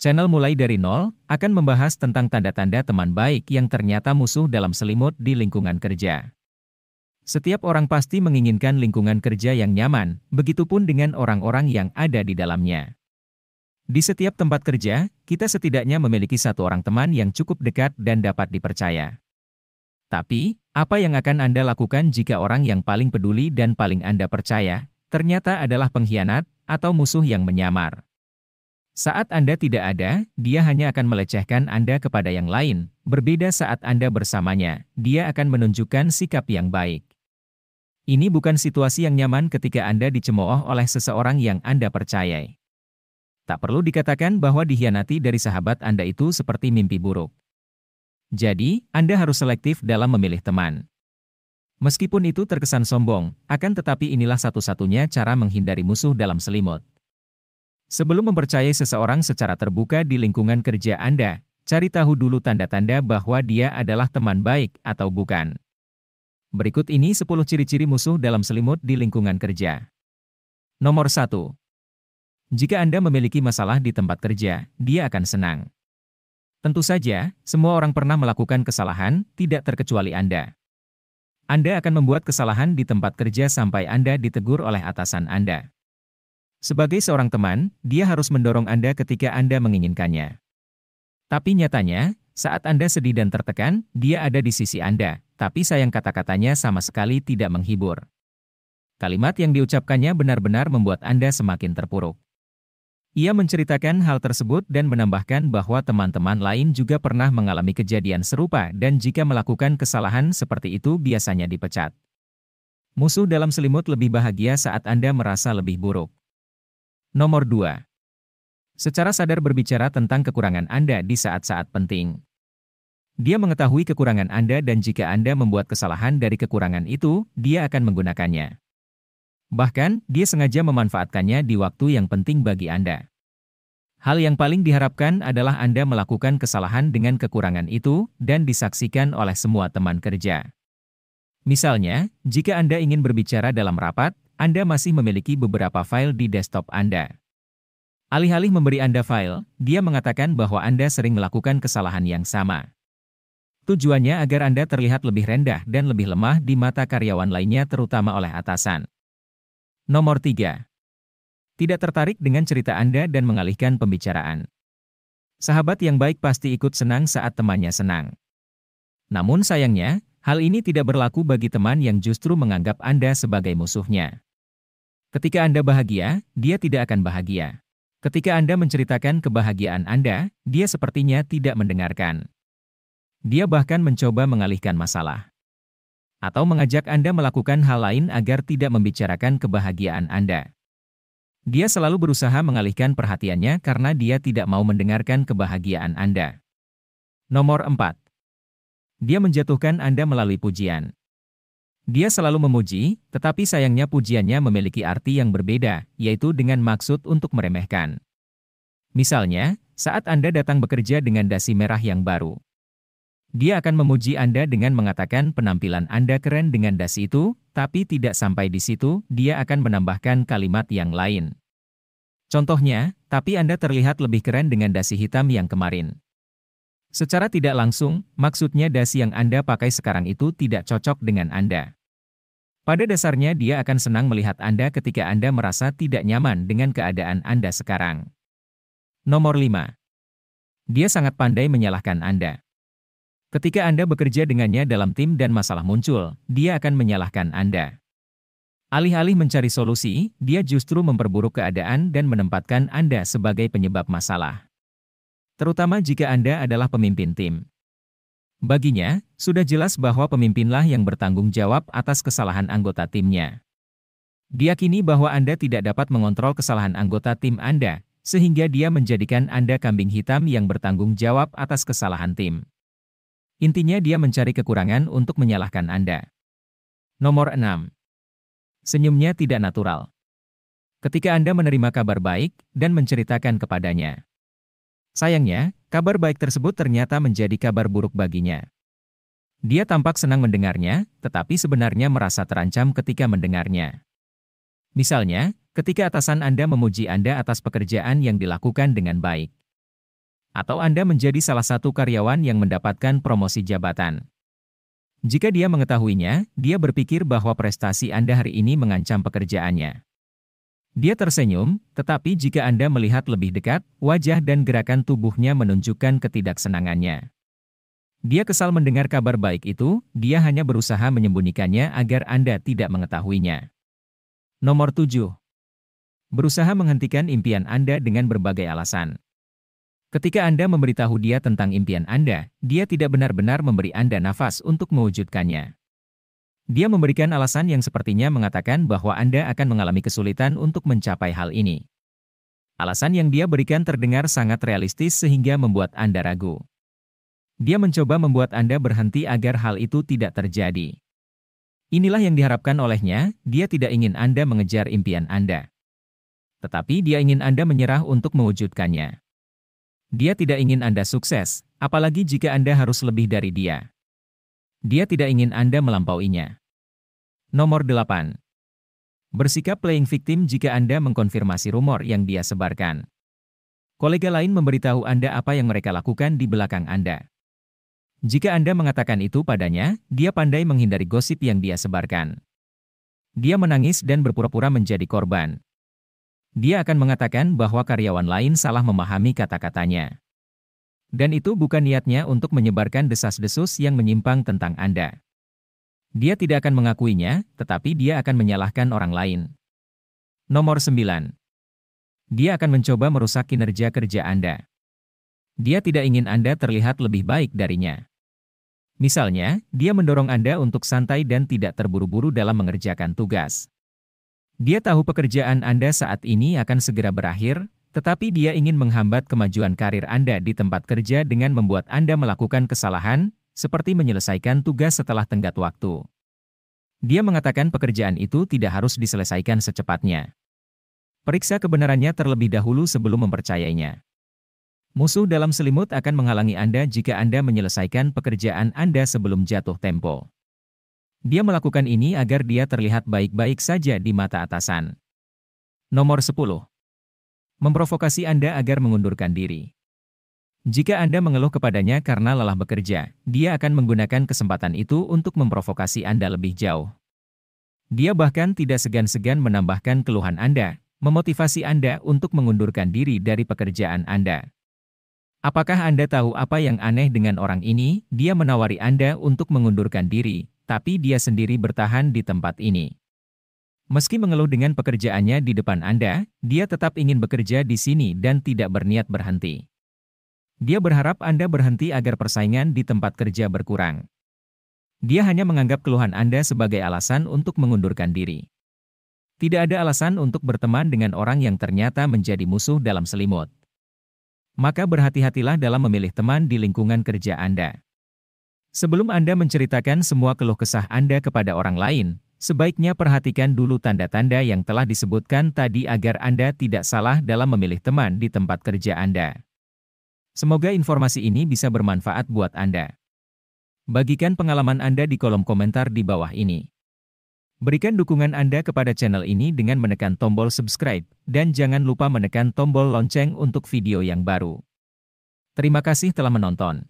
Channel Mulai dari Nol akan membahas tentang tanda-tanda teman baik yang ternyata musuh dalam selimut di lingkungan kerja. Setiap orang pasti menginginkan lingkungan kerja yang nyaman, begitupun dengan orang-orang yang ada di dalamnya. Di setiap tempat kerja, kita setidaknya memiliki satu orang teman yang cukup dekat dan dapat dipercaya. Tapi, apa yang akan Anda lakukan jika orang yang paling peduli dan paling Anda percaya, ternyata adalah pengkhianat atau musuh yang menyamar? Saat Anda tidak ada, dia hanya akan melecehkan Anda kepada yang lain. Berbeda saat Anda bersamanya, dia akan menunjukkan sikap yang baik. Ini bukan situasi yang nyaman ketika Anda dicemooh oleh seseorang yang Anda percayai. Tak perlu dikatakan bahwa dikhianati dari sahabat Anda itu seperti mimpi buruk. Jadi, Anda harus selektif dalam memilih teman. Meskipun itu terkesan sombong, akan tetapi inilah satu-satunya cara menghindari musuh dalam selimut. Sebelum mempercayai seseorang secara terbuka di lingkungan kerja Anda, cari tahu dulu tanda-tanda bahwa dia adalah teman baik atau bukan. Berikut ini 10 ciri-ciri musuh dalam selimut di lingkungan kerja. Nomor 1. Jika Anda memiliki masalah di tempat kerja, dia akan senang. Tentu saja, semua orang pernah melakukan kesalahan, tidak terkecuali Anda. Anda akan membuat kesalahan di tempat kerja sampai Anda ditegur oleh atasan Anda. Sebagai seorang teman, dia harus mendorong Anda ketika Anda menginginkannya. Tapi nyatanya, saat Anda sedih dan tertekan, dia ada di sisi Anda, tapi sayang kata-katanya sama sekali tidak menghibur. Kalimat yang diucapkannya benar-benar membuat Anda semakin terpuruk. Ia menceritakan hal tersebut dan menambahkan bahwa teman-teman lain juga pernah mengalami kejadian serupa dan jika melakukan kesalahan seperti itu biasanya dipecat. Musuh dalam selimut lebih bahagia saat Anda merasa lebih buruk. Nomor 2. Secara sadar berbicara tentang kekurangan Anda di saat-saat penting. Dia mengetahui kekurangan Anda dan jika Anda membuat kesalahan dari kekurangan itu, dia akan menggunakannya. Bahkan, dia sengaja memanfaatkannya di waktu yang penting bagi Anda. Hal yang paling diharapkan adalah Anda melakukan kesalahan dengan kekurangan itu dan disaksikan oleh semua teman kerja. Misalnya, jika Anda ingin berbicara dalam rapat, Anda masih memiliki beberapa file di desktop Anda. Alih-alih memberi Anda file, dia mengatakan bahwa Anda sering melakukan kesalahan yang sama. Tujuannya agar Anda terlihat lebih rendah dan lebih lemah di mata karyawan lainnya terutama oleh atasan. Nomor 3. Tidak tertarik dengan cerita Anda dan mengalihkan pembicaraan. Sahabat yang baik pasti ikut senang saat temannya senang. Namun sayangnya, hal ini tidak berlaku bagi teman yang justru menganggap Anda sebagai musuhnya. Ketika Anda bahagia, dia tidak akan bahagia. Ketika Anda menceritakan kebahagiaan Anda, dia sepertinya tidak mendengarkan. Dia bahkan mencoba mengalihkan masalah. Atau mengajak Anda melakukan hal lain agar tidak membicarakan kebahagiaan Anda. Dia selalu berusaha mengalihkan perhatiannya karena dia tidak mau mendengarkan kebahagiaan Anda. Nomor 4. Dia menjatuhkan Anda melalui pujian. Dia selalu memuji, tetapi sayangnya pujiannya memiliki arti yang berbeda, yaitu dengan maksud untuk meremehkan. Misalnya, saat Anda datang bekerja dengan dasi merah yang baru. Dia akan memuji Anda dengan mengatakan penampilan Anda keren dengan dasi itu, tapi tidak sampai di situ, dia akan menambahkan kalimat yang lain. Contohnya, tapi Anda terlihat lebih keren dengan dasi hitam yang kemarin. Secara tidak langsung, maksudnya dasi yang Anda pakai sekarang itu tidak cocok dengan Anda. Pada dasarnya dia akan senang melihat Anda ketika Anda merasa tidak nyaman dengan keadaan Anda sekarang. Nomor 5. Dia sangat pandai menyalahkan Anda. Ketika Anda bekerja dengannya dalam tim dan masalah muncul, dia akan menyalahkan Anda. Alih-alih mencari solusi, dia justru memperburuk keadaan dan menempatkan Anda sebagai penyebab masalah. Terutama jika Anda adalah pemimpin tim. Baginya, sudah jelas bahwa pemimpinlah yang bertanggung jawab atas kesalahan anggota timnya. Diyakini bahwa Anda tidak dapat mengontrol kesalahan anggota tim Anda, sehingga dia menjadikan Anda kambing hitam yang bertanggung jawab atas kesalahan tim. Intinya dia mencari kekurangan untuk menyalahkan Anda. Nomor 6. Senyumnya tidak natural. Ketika Anda menerima kabar baik dan menceritakan kepadanya. Sayangnya, kabar baik tersebut ternyata menjadi kabar buruk baginya. Dia tampak senang mendengarnya, tetapi sebenarnya merasa terancam ketika mendengarnya. Misalnya, ketika atasan Anda memuji Anda atas pekerjaan yang dilakukan dengan baik. Atau Anda menjadi salah satu karyawan yang mendapatkan promosi jabatan. Jika dia mengetahuinya, dia berpikir bahwa prestasi Anda hari ini mengancam pekerjaannya. Dia tersenyum, tetapi jika Anda melihat lebih dekat, wajah dan gerakan tubuhnya menunjukkan ketidaksenangannya. Dia kesal mendengar kabar baik itu, dia hanya berusaha menyembunyikannya agar Anda tidak mengetahuinya. Nomor 7. Berusaha menghentikan impian Anda dengan berbagai alasan. Ketika Anda memberitahu dia tentang impian Anda, dia tidak benar-benar memberi Anda nafas untuk mewujudkannya. Dia memberikan alasan yang sepertinya mengatakan bahwa Anda akan mengalami kesulitan untuk mencapai hal ini. Alasan yang dia berikan terdengar sangat realistis sehingga membuat Anda ragu. Dia mencoba membuat Anda berhenti agar hal itu tidak terjadi. Inilah yang diharapkan olehnya, dia tidak ingin Anda mengejar impian Anda. Tetapi dia ingin Anda menyerah untuk mewujudkannya. Dia tidak ingin Anda sukses, apalagi jika Anda harus lebih dari dia. Dia tidak ingin Anda melampauinya. Nomor 8. Bersikap playing victim jika Anda mengkonfirmasi rumor yang dia sebarkan. Kolega lain memberitahu Anda apa yang mereka lakukan di belakang Anda. Jika Anda mengatakan itu padanya, dia pandai menghindari gosip yang dia sebarkan. Dia menangis dan berpura-pura menjadi korban. Dia akan mengatakan bahwa karyawan lain salah memahami kata-katanya. Dan itu bukan niatnya untuk menyebarkan desas-desus yang menyimpang tentang Anda. Dia tidak akan mengakuinya, tetapi dia akan menyalahkan orang lain. Nomor 9. Dia akan mencoba merusak kinerja kerja Anda. Dia tidak ingin Anda terlihat lebih baik darinya. Misalnya, dia mendorong Anda untuk santai dan tidak terburu-buru dalam mengerjakan tugas. Dia tahu pekerjaan Anda saat ini akan segera berakhir, tetapi dia ingin menghambat kemajuan karir Anda di tempat kerja dengan membuat Anda melakukan kesalahan, seperti menyelesaikan tugas setelah tenggat waktu. Dia mengatakan pekerjaan itu tidak harus diselesaikan secepatnya. Periksa kebenarannya terlebih dahulu sebelum mempercayainya. Musuh dalam selimut akan menghalangi Anda jika Anda menyelesaikan pekerjaan Anda sebelum jatuh tempo. Dia melakukan ini agar dia terlihat baik-baik saja di mata atasan. Nomor 10. Memprovokasi Anda agar mengundurkan diri. Jika Anda mengeluh kepadanya karena lelah bekerja, dia akan menggunakan kesempatan itu untuk memprovokasi Anda lebih jauh. Dia bahkan tidak segan-segan menambahkan keluhan Anda, memotivasi Anda untuk mengundurkan diri dari pekerjaan Anda. Apakah Anda tahu apa yang aneh dengan orang ini? Dia menawari Anda untuk mengundurkan diri, tapi dia sendiri bertahan di tempat ini. Meski mengeluh dengan pekerjaannya di depan Anda, dia tetap ingin bekerja di sini dan tidak berniat berhenti. Dia berharap Anda berhenti agar persaingan di tempat kerja berkurang. Dia hanya menganggap keluhan Anda sebagai alasan untuk mengundurkan diri. Tidak ada alasan untuk berteman dengan orang yang ternyata menjadi musuh dalam selimut. Maka berhati-hatilah dalam memilih teman di lingkungan kerja Anda. Sebelum Anda menceritakan semua keluh kesah Anda kepada orang lain, sebaiknya perhatikan dulu tanda-tanda yang telah disebutkan tadi agar Anda tidak salah dalam memilih teman di tempat kerja Anda. Semoga informasi ini bisa bermanfaat buat Anda. Bagikan pengalaman Anda di kolom komentar di bawah ini. Berikan dukungan Anda kepada channel ini dengan menekan tombol subscribe, dan jangan lupa menekan tombol lonceng untuk video yang baru. Terima kasih telah menonton.